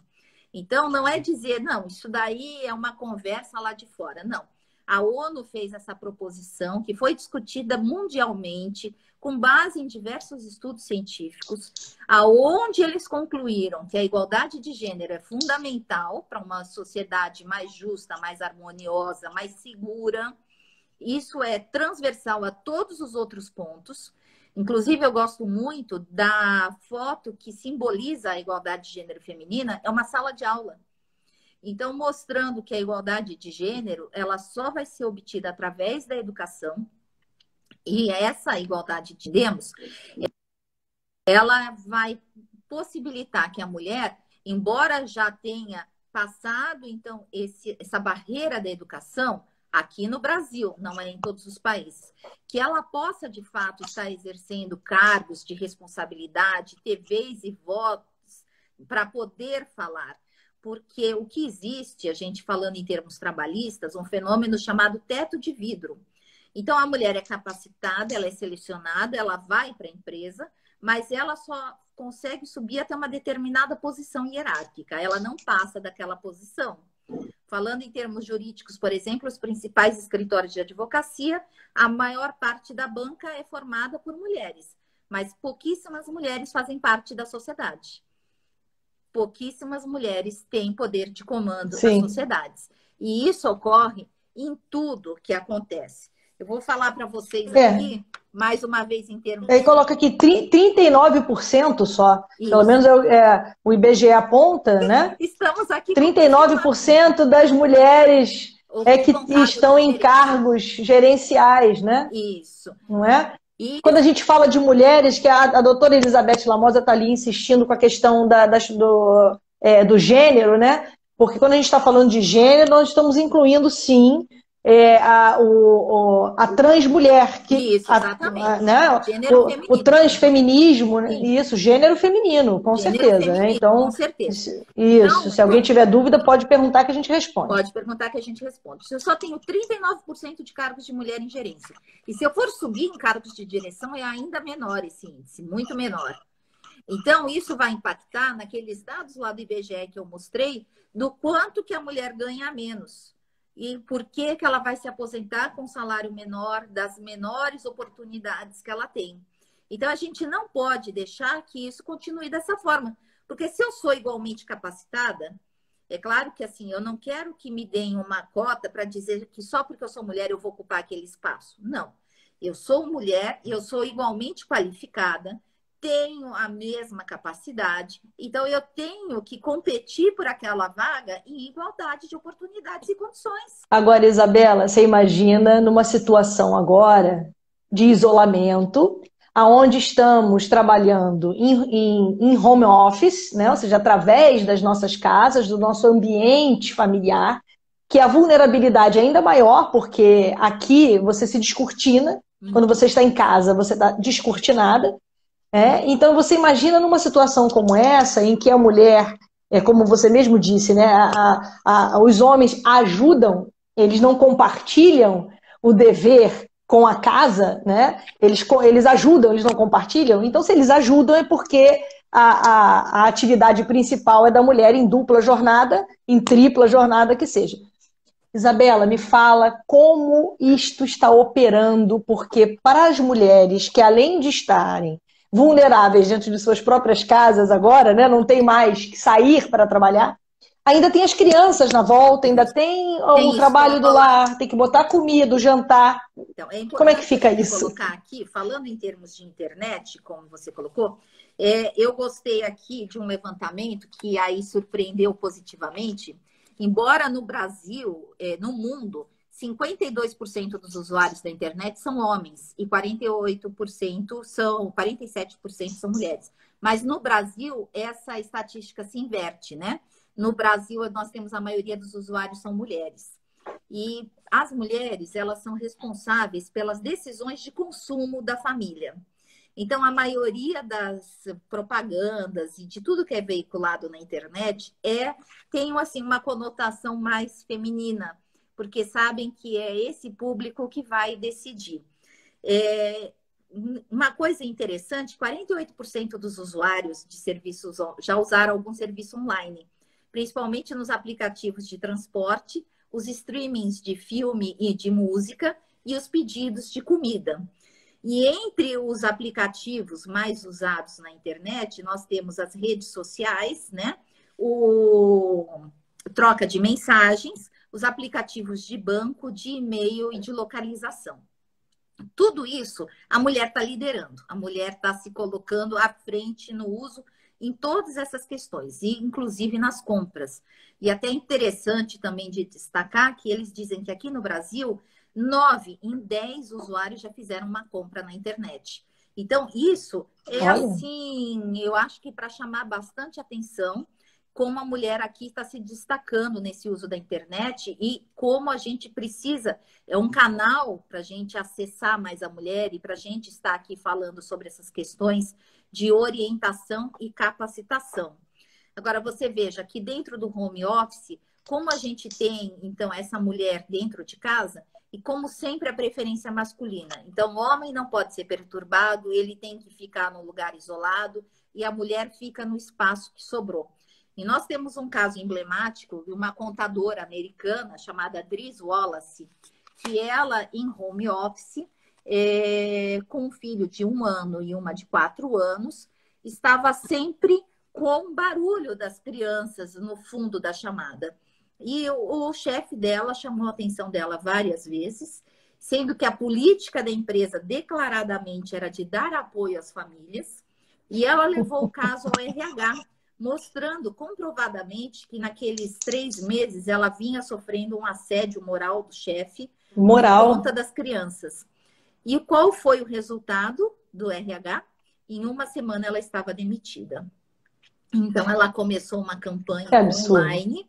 B: Então, não é dizer, não, isso daí é uma conversa lá de fora. Não. A ONU fez essa proposição que foi discutida mundialmente, com base em diversos estudos científicos, aonde eles concluíram que a igualdade de gênero é fundamental para uma sociedade mais justa, mais harmoniosa, mais segura. Isso é transversal a todos os outros pontos. Inclusive, eu gosto muito da foto que simboliza a igualdade de gênero feminina, é uma sala de aula. Então, mostrando que a igualdade de gênero, ela só vai ser obtida através da educação. E essa igualdade que temos, ela vai possibilitar que a mulher, embora já tenha passado, então, essa barreira da educação, aqui no Brasil, não é em todos os países, que ela possa, de fato, estar exercendo cargos de responsabilidade, ter vez e votos para poder falar. Porque o que existe, a gente falando em termos trabalhistas, um fenômeno chamado teto de vidro. Então, a mulher é capacitada, ela é selecionada, ela vai para a empresa, mas ela só consegue subir até uma determinada posição hierárquica. Ela não passa daquela posição. Falando em termos jurídicos, por exemplo, os principais escritórios de advocacia, a maior parte da banca é formada por mulheres, mas pouquíssimas mulheres fazem parte da sociedade. Pouquíssimas mulheres têm poder de comando nas sociedades. E isso ocorre em tudo que acontece. Eu vou falar para vocês aqui, mais uma vez em termos...
A: Aí coloca aqui 39% só. Isso. Pelo menos o IBGE aponta, né?
B: Estamos aqui...
A: 39% das mulheres que estão em cargos gerenciais, né?
B: Isso.
A: Não é? E quando a gente fala de mulheres, que a doutora Elizabeth Lamosa está ali insistindo com a questão do gênero, né? Porque quando a gente está falando de gênero, nós estamos incluindo, sim, a transmulher.
B: Isso, exatamente.
A: O transfeminismo, né? Isso, gênero feminino, com certeza. Feminino, né? Então,
B: com certeza.
A: Isso, então, se alguém tiver dúvida, pode perguntar que a gente responde.
B: Pode perguntar que a gente responde. Eu só tenho 39% de cargos de mulher em gerência. E se eu for subir em cargos de direção, é ainda menor esse índice, muito menor. Então, isso vai impactar naqueles dados lá do IBGE que eu mostrei, do quanto que a mulher ganha menos. E por que que ela vai se aposentar com um salário menor, das menores oportunidades que ela tem. Então, a gente não pode deixar que isso continue dessa forma. Porque se eu sou igualmente capacitada, é claro que assim, eu não quero que me deem uma cota para dizer que só porque eu sou mulher eu vou ocupar aquele espaço. Não. Eu sou mulher e eu sou igualmente qualificada, tenho a mesma capacidade, então eu tenho que competir por aquela vaga em igualdade de oportunidades e condições.
A: Agora, Isabela, você imagina numa situação agora de isolamento, aonde estamos trabalhando em home office, né? Ou seja, através das nossas casas, do nosso ambiente familiar, que a vulnerabilidade é ainda maior, porque aqui você se descortina, quando você está em casa, você está descortinada. Então você imagina numa situação como essa, em que a mulher, como você mesmo disse, né, os homens ajudam, eles não compartilham o dever com a casa, né? Eles ajudam, eles não compartilham. Então, se eles ajudam é porque a atividade principal é da mulher em dupla jornada, em tripla jornada que seja. Isabela, me fala como isto está operando, porque para as mulheres que além de estarem vulneráveis dentro de suas próprias casas agora, né, não tem mais que sair para trabalhar, ainda tem as crianças na volta, ainda tem o trabalho do lar, tem que botar comida, o jantar.
B: Então,
A: como é que fica isso?
B: Colocar aqui, falando em termos de internet, como você colocou, eu gostei aqui de um levantamento que aí surpreendeu positivamente. Embora no Brasil, no mundo, 52% dos usuários da internet são homens e 47% são mulheres. Mas no Brasil, essa estatística se inverte, né? No Brasil, nós temos a maioria dos usuários são mulheres. E as mulheres, elas são responsáveis pelas decisões de consumo da família. Então, a maioria das propagandas e de tudo que é veiculado na internet tem assim, uma conotação mais feminina, porque sabem que é esse público que vai decidir. Uma coisa interessante, 48% dos usuários de serviços já usaram algum serviço online, principalmente nos aplicativos de transporte, os streamings de filme e de música e os pedidos de comida. E entre os aplicativos mais usados na internet, nós temos as redes sociais, né? O troca de mensagens, os aplicativos de banco, de e-mail e de localização. Tudo isso a mulher está liderando, a mulher está se colocando à frente no uso em todas essas questões, e inclusive nas compras. E até interessante também de destacar que eles dizem que aqui no Brasil, 9 em 10 usuários já fizeram uma compra na internet. Então, isso assim, eu acho que para chamar bastante atenção, como a mulher aqui está se destacando nesse uso da internet e como a gente precisa, é um canal para a gente acessar mais a mulher e para a gente estar aqui falando sobre essas questões de orientação e capacitação. Agora, você veja que dentro do home office, como a gente tem, então, essa mulher dentro de casa, e como sempre a preferência masculina. Então, o homem não pode ser perturbado, ele tem que ficar num lugar isolado e a mulher fica no espaço que sobrou. E nós temos um caso emblemático de uma contadora americana chamada Dries Wallace, que ela, em home office, com um filho de 1 ano e uma de 4 anos, estava sempre com o barulho das crianças no fundo da chamada. E o chefe dela chamou a atenção dela várias vezes, sendo que a política da empresa declaradamente era de dar apoio às famílias, e ela levou o caso ao RH, mostrando comprovadamente que naqueles 3 meses ela vinha sofrendo um assédio moral do chefe por conta das crianças. E qual foi o resultado do RH? Em 1 semana ela estava demitida. Então ela começou uma campanha online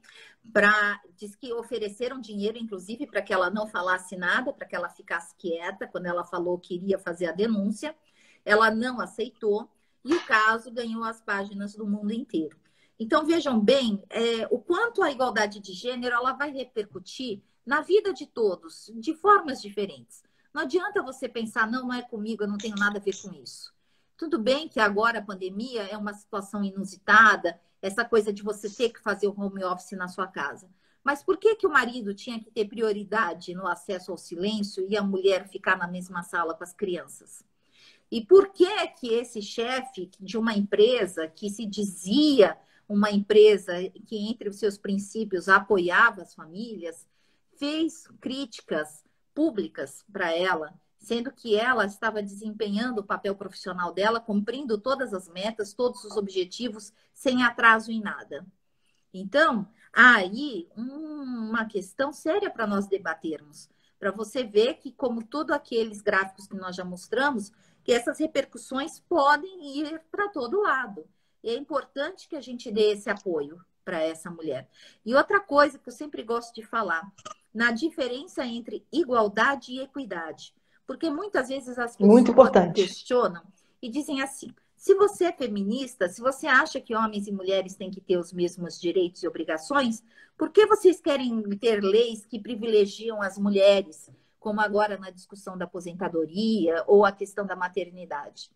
B: diz que ofereceram dinheiro, inclusive, para que ela não falasse nada, para que ela ficasse quieta. Quando ela falou que iria fazer a denúncia, ela não aceitou e o caso ganhou as páginas do mundo inteiro. Então, vejam bem o quanto a igualdade de gênero ela vai repercutir na vida de todos, de formas diferentes. Não adianta você pensar, não é comigo, eu não tenho nada a ver com isso. Tudo bem que agora a pandemia é uma situação inusitada, essa coisa de você ter que fazer o home office na sua casa. Mas por que o marido tinha que ter prioridade no acesso ao silêncio e a mulher ficar na mesma sala com as crianças? E por que esse chefe de uma empresa que se dizia uma empresa que, entre os seus princípios, apoiava as famílias, fez críticas públicas para ela, sendo que ela estava desempenhando o papel profissional dela, cumprindo todas as metas, todos os objetivos, sem atraso em nada. Então, aí uma questão séria para nós debatermos, para você ver que, como todos aqueles gráficos que nós já mostramos, que essas repercussões podem ir para todo lado. E é importante que a gente dê esse apoio para essa mulher. E outra coisa que eu sempre gosto de falar, na diferença entre igualdade e equidade. Porque muitas vezes as pessoas questionam e dizem assim, se você é feminista, se você acha que homens e mulheres têm que ter os mesmos direitos e obrigações, por que vocês querem ter leis que privilegiam as mulheres, como agora na discussão da aposentadoria ou a questão da maternidade?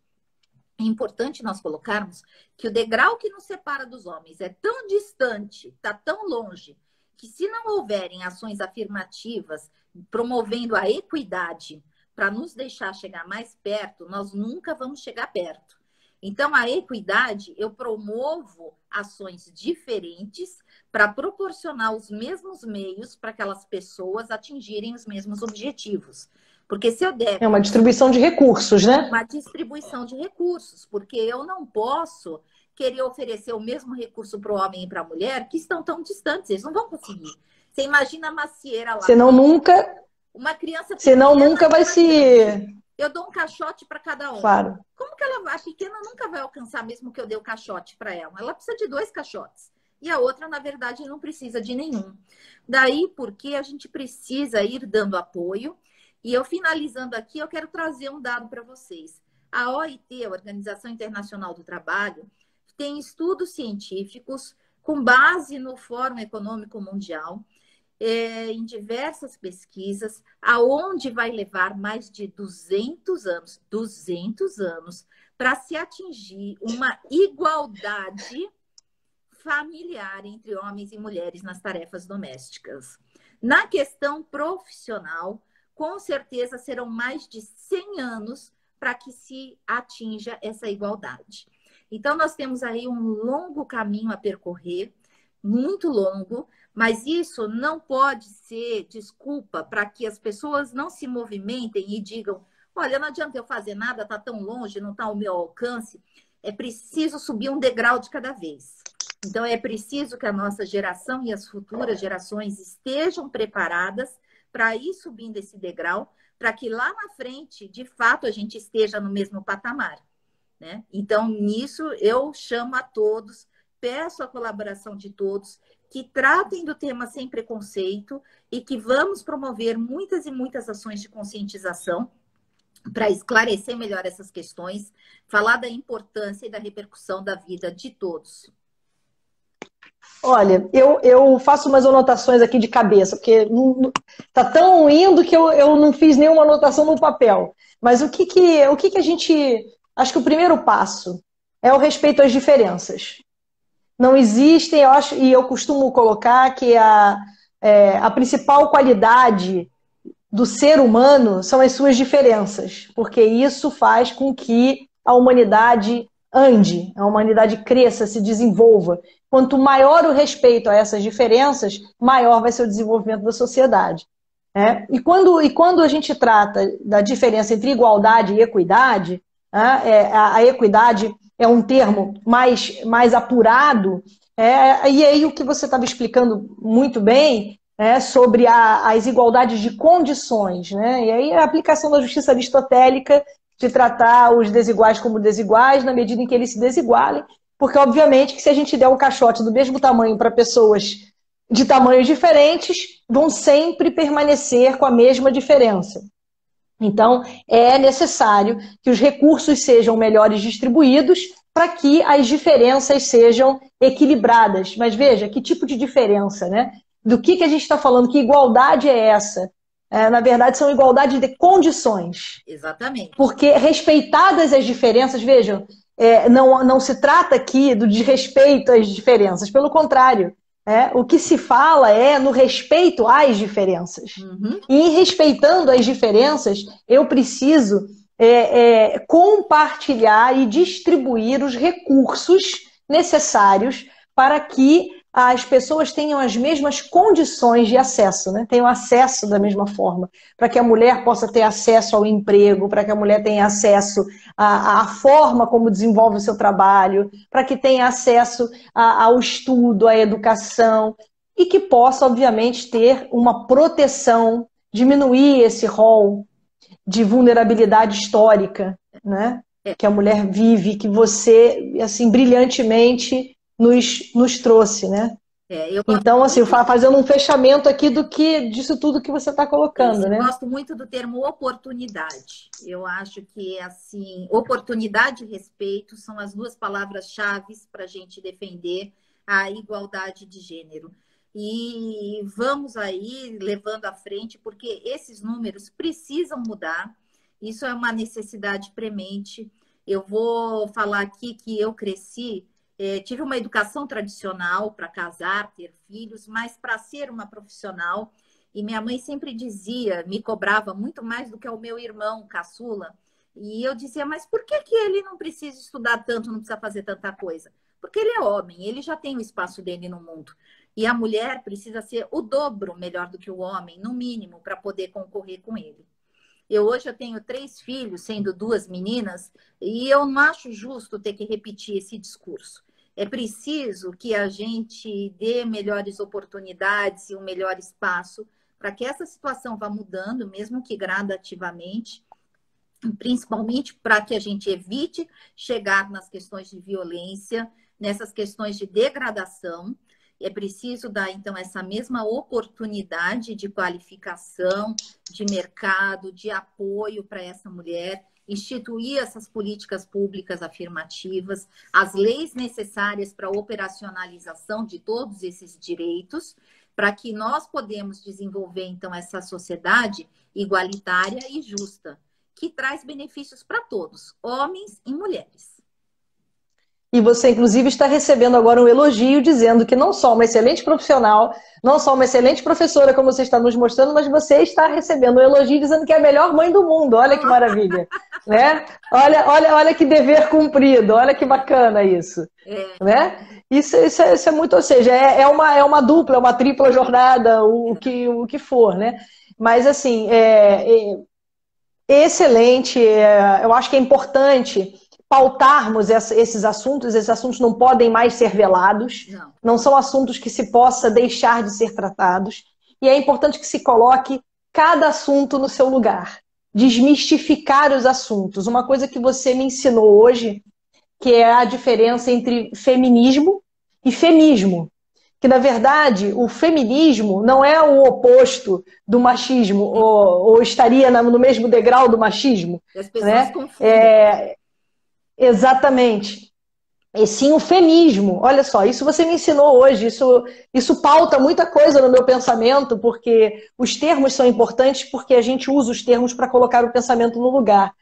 B: É importante nós colocarmos que o degrau que nos separa dos homens é tão distante, está tão longe, que se não houverem ações afirmativas promovendo a equidade para nos deixar chegar mais perto, nós nunca vamos chegar perto. Então, a equidade, eu promovo ações diferentes para proporcionar os mesmos meios para aquelas pessoas atingirem os mesmos objetivos. Porque se eu der...
A: É uma distribuição de recursos, né?
B: Uma distribuição de recursos, porque eu não posso querer oferecer o mesmo recurso para o homem e para a mulher que estão tão distantes, eles não vão conseguir. Você imagina a macieira lá,
A: Senão nunca,
B: uma criança
A: senão
B: pequena
A: nunca
B: e
A: vai
B: uma grande.
A: se...
B: Eu dou um caixote para cada um.
A: Claro.
B: Como que ela, a pequena nunca vai alcançar mesmo que eu dê o caixote para ela? Ela precisa de 2 caixotes. E a outra, na verdade, não precisa de nenhum. Daí porque a gente precisa ir dando apoio. E eu finalizando aqui, eu quero trazer um dado para vocês. A OIT, a Organização Internacional do Trabalho, tem estudos científicos com base no Fórum Econômico Mundial, em diversas pesquisas, aonde vai levar mais de 200 anos, para se atingir uma igualdade familiar entre homens e mulheres nas tarefas domésticas. Na questão profissional, com certeza serão mais de 100 anos para que se atinja essa igualdade. Então, nós temos aí um longo caminho a percorrer, muito longo, mas isso não pode ser desculpa para que as pessoas não se movimentem e digam: olha, não adianta eu fazer nada, está tão longe, não está ao meu alcance. É preciso subir um degrau de cada vez. Então, é preciso que a nossa geração e as futuras gerações estejam preparadas para ir subindo esse degrau, para que lá na frente, de fato, a gente esteja no mesmo patamar, né? Então, nisso, eu chamo a todos, peço a colaboração de todos, que tratem do tema sem preconceito e que vamos promover muitas e muitas ações de conscientização para esclarecer melhor essas questões, falar da importância e da repercussão da vida de todos.
A: Olha, eu faço umas anotações aqui de cabeça, porque tá tão indo que eu não fiz nenhuma anotação no papel. Mas o que a gente... Acho que o primeiro passo é o respeito às diferenças. Não existem, eu acho, e eu costumo colocar que a principal qualidade do ser humano são as suas diferenças, porque isso faz com que a humanidade ande, a humanidade cresça, se desenvolva. Quanto maior o respeito a essas diferenças, maior vai ser o desenvolvimento da sociedade. Né? E quando a gente trata da diferença entre igualdade e equidade, né, a equidade é um termo mais apurado, e aí o que você estava explicando muito bem sobre as igualdades de condições, né? E aí a aplicação da justiça aristotélica de tratar os desiguais como desiguais na medida em que eles se desigualem, porque obviamente que se a gente der um caixote do mesmo tamanho para pessoas de tamanhos diferentes, vão sempre permanecer com a mesma diferença. Então, é necessário que os recursos sejam melhores distribuídos para que as diferenças sejam equilibradas. Mas veja, que tipo de diferença, né? Do que a gente está falando? Que igualdade é essa? Na verdade, são igualdade de condições.
B: Exatamente.
A: Porque respeitadas as diferenças, vejam, não se trata aqui do desrespeito às diferenças, pelo contrário. O que se fala é no respeito às diferenças.
B: Uhum.
A: E em respeitando as diferenças, eu preciso compartilhar e distribuir os recursos necessários para que as pessoas tenham as mesmas condições de acesso, né? Tenham acesso da mesma forma, para que a mulher possa ter acesso ao emprego, para que a mulher tenha acesso à forma como desenvolve o seu trabalho, para que tenha acesso ao estudo, à educação, e que possa, obviamente, ter uma proteção, diminuir esse rol de vulnerabilidade histórica, né? Que a mulher vive, que você, assim, brilhantemente nos trouxe, né? Então, assim, fazendo um fechamento aqui disso tudo que você está colocando, né?
B: Eu gosto muito do termo oportunidade. Eu acho que, assim, oportunidade e respeito são as duas palavras-chave para a gente defender a igualdade de gênero. E vamos aí levando à frente, porque esses números precisam mudar. Isso é uma necessidade premente. Eu vou falar aqui que eu cresci, tive uma educação tradicional para casar, ter filhos, mas para ser uma profissional. E minha mãe sempre dizia, me cobrava muito mais do que o meu irmão caçula. E eu dizia, mas por que ele não precisa estudar tanto, não precisa fazer tanta coisa? Porque ele é homem, ele já tem o espaço dele no mundo. E a mulher precisa ser o dobro melhor do que o homem, no mínimo, para poder concorrer com ele. Hoje eu tenho 3 filhos, sendo 2 meninas, e eu não acho justo ter que repetir esse discurso. É preciso que a gente dê melhores oportunidades e um melhor espaço para que essa situação vá mudando, mesmo que gradativamente, principalmente para que a gente evite chegar nas questões de violência, nessas questões de degradação. É preciso dar, então, essa mesma oportunidade de qualificação, de mercado, de apoio para essa mulher, instituir essas políticas públicas afirmativas, as leis necessárias para a operacionalização de todos esses direitos, para que nós podemos desenvolver, então, essa sociedade igualitária e justa, que traz benefícios para todos, homens e mulheres.
A: E você, inclusive, está recebendo agora um elogio dizendo que não só uma excelente profissional, não só uma excelente professora, como você está nos mostrando, mas você está recebendo um elogio dizendo que é a melhor mãe do mundo. Olha que maravilha. Né? Olha que dever cumprido, olha que bacana isso. Né? Isso é muito, ou seja, é uma dupla, é uma tripla jornada, o que for. Né? Mas, assim, excelente, eu acho que é importante pautarmos esses assuntos não podem mais ser velados, não são assuntos que se possa deixar de ser tratados, e é importante que se coloque cada assunto no seu lugar, desmistificar os assuntos. Uma coisa que você me ensinou hoje, que é a diferença entre feminismo e femismo, que na verdade o feminismo não é o oposto do machismo, ou estaria no mesmo degrau do machismo.
B: As pessoas confundem.
A: Exatamente. E sim o feminismo. Olha só, isso você me ensinou hoje, isso pauta muita coisa no meu pensamento, porque os termos são importantes, porque a gente usa os termos para colocar o pensamento no lugar,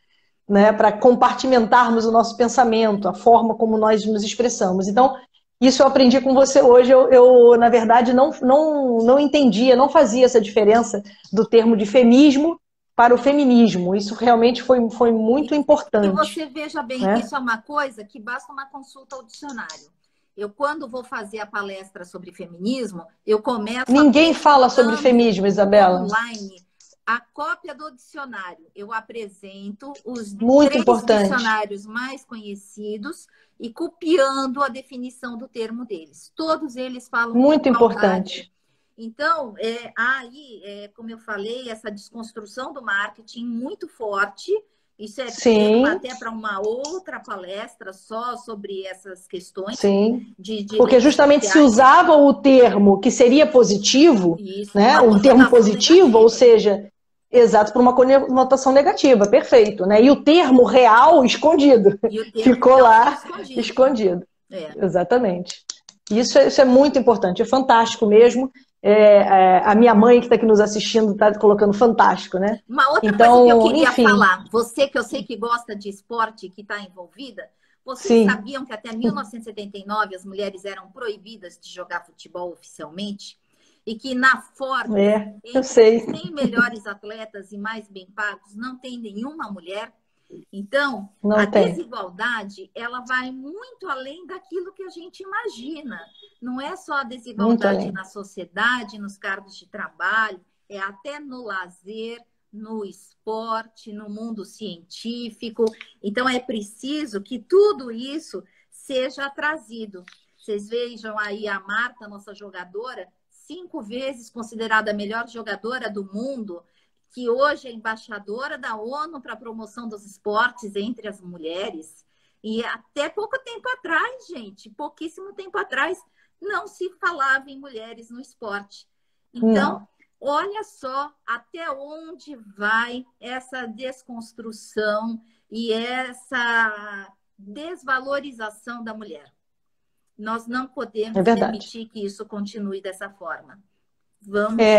A: né? Para compartimentarmos o nosso pensamento, a forma como nós nos expressamos. Então, isso eu aprendi com você hoje. Eu na verdade, não entendia, não fazia essa diferença do termo de feminismo para o feminismo. Isso realmente foi muito importante.
B: E você veja bem, né? Isso é uma coisa que basta uma consulta ao dicionário. Eu, quando vou fazer a palestra sobre feminismo, eu começo...
A: Ninguém fala sobre feminismo, Isabela.
B: Online, a cópia do dicionário. Eu apresento os
A: muito
B: 3 dicionários mais conhecidos e copiando a definição do termo deles. Todos eles falam...
A: Muito importante.
B: Então, como eu falei, essa desconstrução do marketing muito forte. Isso é tema até para uma outra palestra só sobre essas questões.
A: Sim. Porque justamente se usava o termo que seria positivo, isso, né? O termo positivo, negativa. Ou seja, exato, por uma conotação negativa, perfeito. Né? E o termo real escondido. Ficou lá escondido. Exatamente. Isso é muito importante, é fantástico mesmo. A minha mãe que está aqui nos assistindo está colocando fantástico, né?
B: Uma outra coisa que eu queria falar, você que eu sei que gosta de esporte, que está envolvida, vocês sabiam que até 1979 as mulheres eram proibidas de jogar futebol oficialmente? E que na Forbes, entre os 100 melhores atletas e mais bem pagos, não tem nenhuma mulher? Então, desigualdade, ela vai muito além daquilo que a gente imagina. Não é só a desigualdade na sociedade, nos cargos de trabalho, é até no lazer, no esporte, no mundo científico. Então, é preciso que tudo isso seja trazido. Vocês vejam aí a Marta, nossa jogadora, 5 vezes considerada a melhor jogadora do mundo, que hoje é embaixadora da ONU para a promoção dos esportes entre as mulheres. E até pouco tempo atrás, gente, pouquíssimo tempo atrás, não se falava em mulheres no esporte. Então, olha só até onde vai essa desconstrução e essa desvalorização da mulher. Nós não podemos permitir que isso continue dessa forma.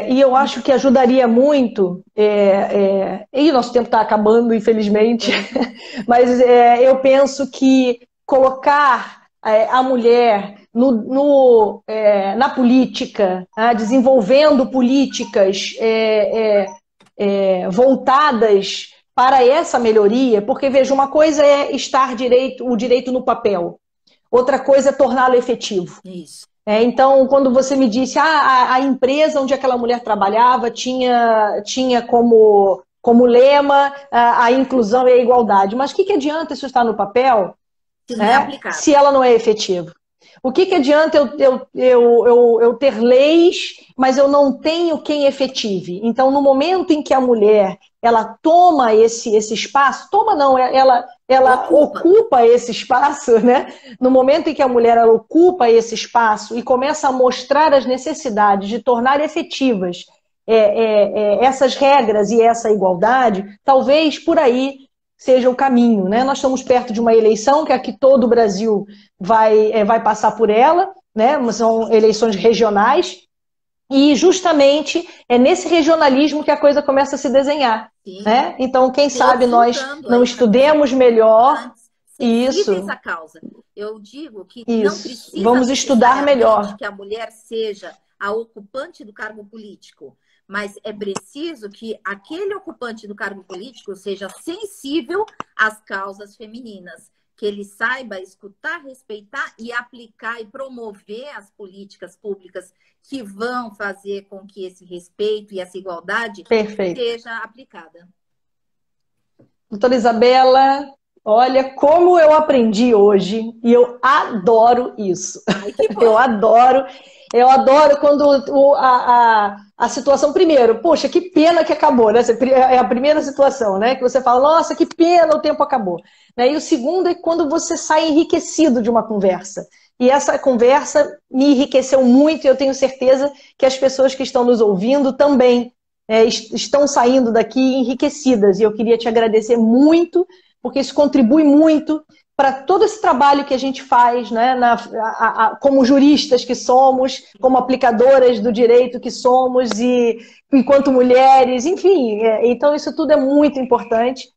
A: E eu acho que ajudaria muito, e nosso tempo está acabando, infelizmente, mas eu penso que colocar a mulher na política, desenvolvendo políticas voltadas para essa melhoria, porque, veja, uma coisa é estar o direito no papel, outra coisa é torná-lo efetivo.
B: Isso.
A: Então, quando você me disse a empresa onde aquela mulher trabalhava tinha como lema a inclusão e a igualdade. Mas o que adianta isso estar no papel
B: se ela não é
A: efetiva? O que adianta eu ter leis, mas eu não tenho quem efetive? Então, no momento em que a mulher ela toma esse espaço, toma não, ela ocupa esse espaço, né? No momento em que a mulher ela ocupa esse espaço e começa a mostrar as necessidades de tornar efetivas essas regras e essa igualdade, talvez por aí seja o caminho, né? Nós estamos perto de uma eleição que aqui todo o Brasil vai passar por ela, né? São eleições regionais e justamente é nesse regionalismo que a coisa começa a se desenhar, né? Então, quem sabe nós não estudemos melhor isso.
B: A causa. Eu digo que
A: isso.
B: Não precisa
A: vamos estudar melhor
B: que a mulher seja a ocupante do cargo político. Mas é preciso que aquele ocupante do cargo político seja sensível às causas femininas, que ele saiba escutar, respeitar e aplicar e promover as políticas públicas que vão fazer com que esse respeito e essa igualdade seja aplicada.
A: Doutora Isabela, olha como eu aprendi hoje e eu adoro isso.
B: Ai, que bom.
A: Eu adoro quando a situação, primeiro, poxa, que pena que acabou, né? É a primeira situação, né? Que você fala, nossa, que pena, o tempo acabou. E o segundo é quando você sai enriquecido de uma conversa. E essa conversa me enriqueceu muito e eu tenho certeza que as pessoas que estão nos ouvindo também estão saindo daqui enriquecidas. E eu queria te agradecer muito, porque isso contribui muito para todo esse trabalho que a gente faz, né, como juristas que somos, como aplicadoras do direito que somos, e enquanto mulheres, enfim. Então isso tudo é muito importante.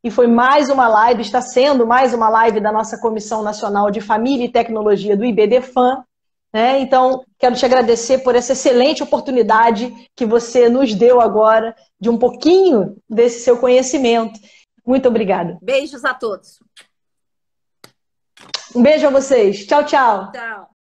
A: E foi mais uma live, está sendo mais uma live da nossa Comissão Nacional de Família e Tecnologia do IBDFAN. Né? Então, quero te agradecer por essa excelente oportunidade que você nos deu agora, de um pouquinho desse seu conhecimento. Muito obrigada.
B: Beijos a todos.
A: Um beijo a vocês. Tchau, tchau.
B: Tchau.